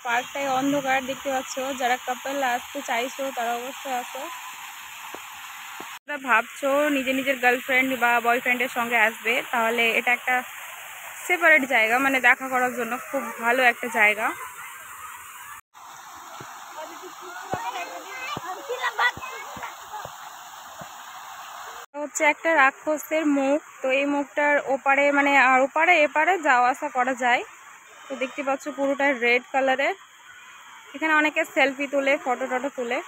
পার্কটাই অন্ধকার দেখতে পাচ্ছ, যারা কাপল আসতে চাইছো তারা অবশ্যই আসো। ভাবছো নিজে নিজের গার্লফ্রেন্ড বা বয়ফ্রেন্ডের সঙ্গে আসবে, তাহলে এটা একটা সেপারেট জায়গা, মানে দেখা করার জন্য খুব ভালো একটা জায়গা। হচ্ছে একটা রাক্ষসের মুখ, তো এই মুখটার ওপারে মানে আর ওপারে এপারে যাওয়া আসা করা যায়। তো দেখতে পাচ্ছ পুরোটা রেড কালারের। এখানে অনেকে সেলফি তুলে, ফটো টটো তুলে।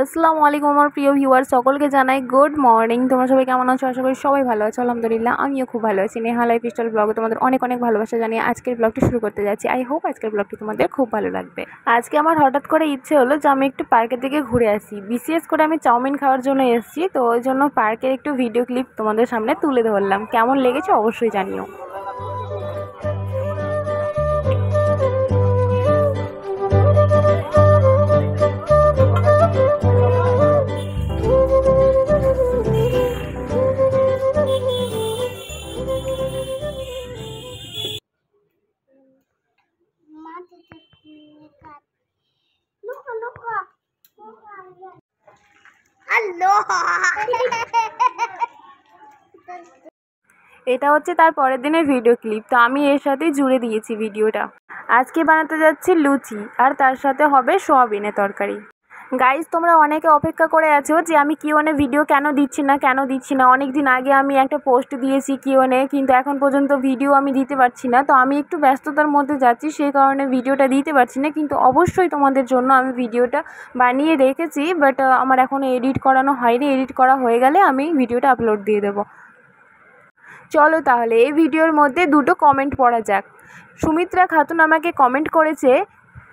আসসালামু আলাইকুম আমার প্রিয় ভিউয়ার, সকলকে জানাই গুড মর্নিং। তোমরা সবাই কেমন আছো? আশা করি সবাই ভালো আছো। আলহামদুলিল্লাহ আমিও খুব ভালো আছি। নেহা লাইফস্টাইল ব্লগে তোমাদের অনেক অনেক ভালোবাসা জানিয়ে আজকের ব্লগটি শুরু করতে যাচ্ছি। আই হোপ আজকের ব্লগটি তোমাদের খুব ভালো লাগবে। আজকে আমার হঠাৎ করে ইচ্ছে হলো যে আমি একটু পার্কের দিকে ঘুরে আসি। বিশেষ করে আমি চাউমিন খাওয়ার জন্য এসেছি, তো ওই জন্য পার্কের একটু ভিডিও ক্লিপ তোমাদের সামনে তুলে ধরলাম। কেমন লেগেছে অবশ্যই জানিও। এটা হচ্ছে তার পরের দিনের ভিডিও ক্লিপ, তো আমি এর সাথেই জুড়ে দিয়েছি ভিডিওটা। আজকে বানাতে যাচ্ছি লুচি, আর তার সাথে হবে সোয়াবিনের তরকারি। গাইস, তোমরা অনেকে অপেক্ষা করে আছো যে আমি কিউএনএ ভিডিও কেন দিচ্ছি না। অনেক দিন আগে আমি একটা পোস্ট দিয়েছি কিউএনএ, কিন্তু এখন পর্যন্ত ভিডিও আমি দিতে পারছি না। তো আমি একটু ব্যস্ততার মধ্যে যাচ্ছি, সেই কারণে ভিডিওটা দিতে পারছি না। কিন্তু অবশ্যই তোমাদের জন্য আমি ভিডিওটা বানিয়ে রেখেছি, বাট আমার এখনও এডিট করানো হয়নি। এডিট করা হয়ে গেলে আমি ভিডিওটা আপলোড দিয়ে দেবো। চলো তাহলে এই ভিডিওর মধ্যে দুটো কমেন্ট পড়া যাক। সুমিত্রা খাতুন আমাকে কমেন্ট করেছে,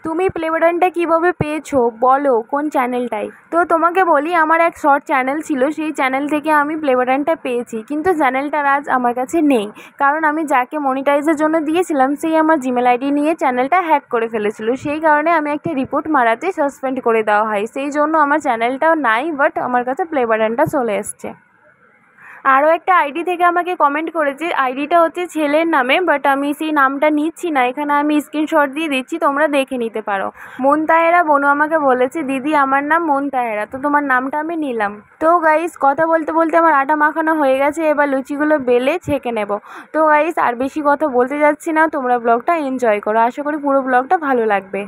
তুমি প্লে বাটনটা কীভাবে পেয়েছো বলো, কোন চ্যানেলটায়? তো তোমাকে বলি, আমার এক শর্ট চ্যানেল ছিল, সেই চ্যানেল থেকে আমি প্লে বাটনটা পেয়েছি, কিন্তু চ্যানেলটার আজ আমার কাছে নেই। কারণ আমি যাকে মনিটাইজের জন্য দিয়েছিলাম সেই আমার জিমেল আইডি নিয়ে চ্যানেলটা হ্যাক করে ফেলেছিল। সেই কারণে আমি একটা রিপোর্ট মারাতে সাসপেন্ড করে দেওয়া হয়। সেই জন্য আমার চ্যানেলটাও নাই, বাট আমার কাছে প্লে বাটনটা চলে এসছে। আরও একটা আইডি থেকে আমাকে কমেন্ট করেছে, আইডিটা হচ্ছে ছেলের নামে, বাট আমি সেই নামটা নিচ্ছি না। এখানে আমি স্ক্রিনশট দিয়ে দিচ্ছি, তোমরা দেখে নিতে পারো। মনতাহেরা বনু আমাকে বলেছে, দিদি আমার নাম মনতাহেরা, তো তোমার নামটা আমি নিলাম। তো গাইস, কথা বলতে বলতে আমার আটা মাখানো হয়ে গেছে, এবার লুচিগুলো বেলে ছেঁকে নেব। তো গাইস, আর বেশি কথা বলতে যাচ্ছি না, তোমরা ব্লগটা এনজয় করো। আশা করি পুরো ব্লগটা ভালো লাগবে।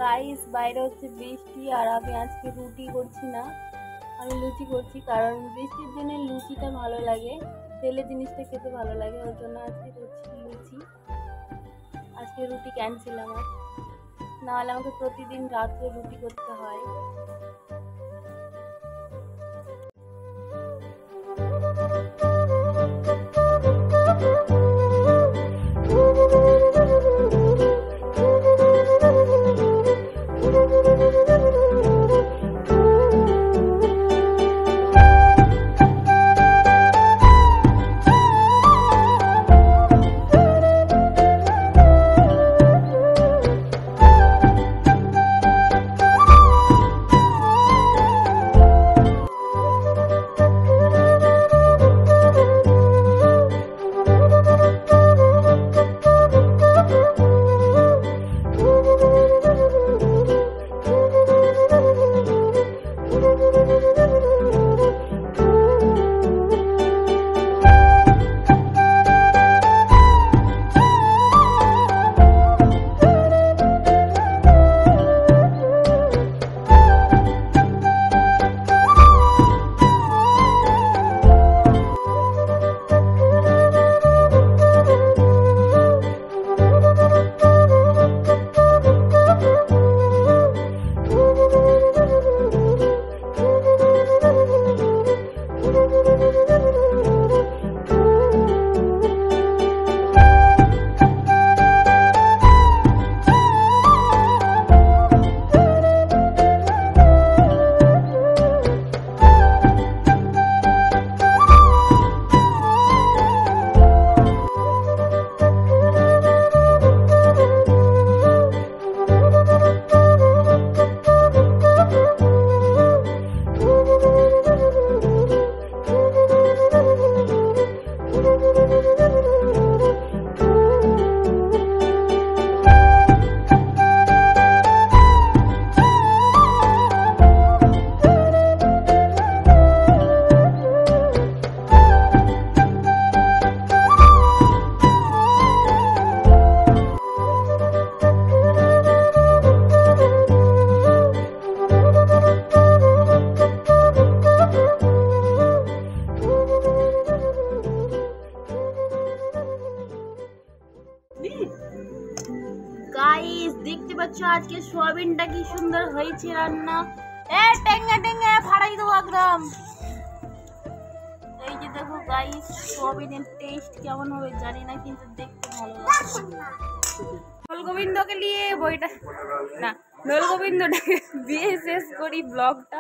গাইস, বাইরে হচ্ছে বৃষ্টি, আর আমি আজকে রুটি করছি না, আমি লুচি করছি। কারণ বৃষ্টির দিনে লুচিটা ভালো লাগে, তেলে জিনিসটা খেতে ভালো লাগে, ওর জন্য আজকে করছি লুচি। আজকে রুটি ক্যান্সেল আমার, নাহলে আমাকে প্রতিদিন রাত্রে রুটি করতে হয়। গাইস দেখতে পাচ্ছ আজকে সোয়াবিনটা কি সুন্দর হয়েছে রান্না। টেঙ্গা টেঙ্গা ফাড়াই দেবো একদম। এই যে দেখো গাইস সোয়াবিনের টেস্ট কেমন হবে জানি না, কিন্তু দেখতে ভালো লাগছে। নলগোবিন্দকে নিয়ে বইটা না, নলগোবিন্দটাকে দিয়ে শেষ করি ব্লগটা।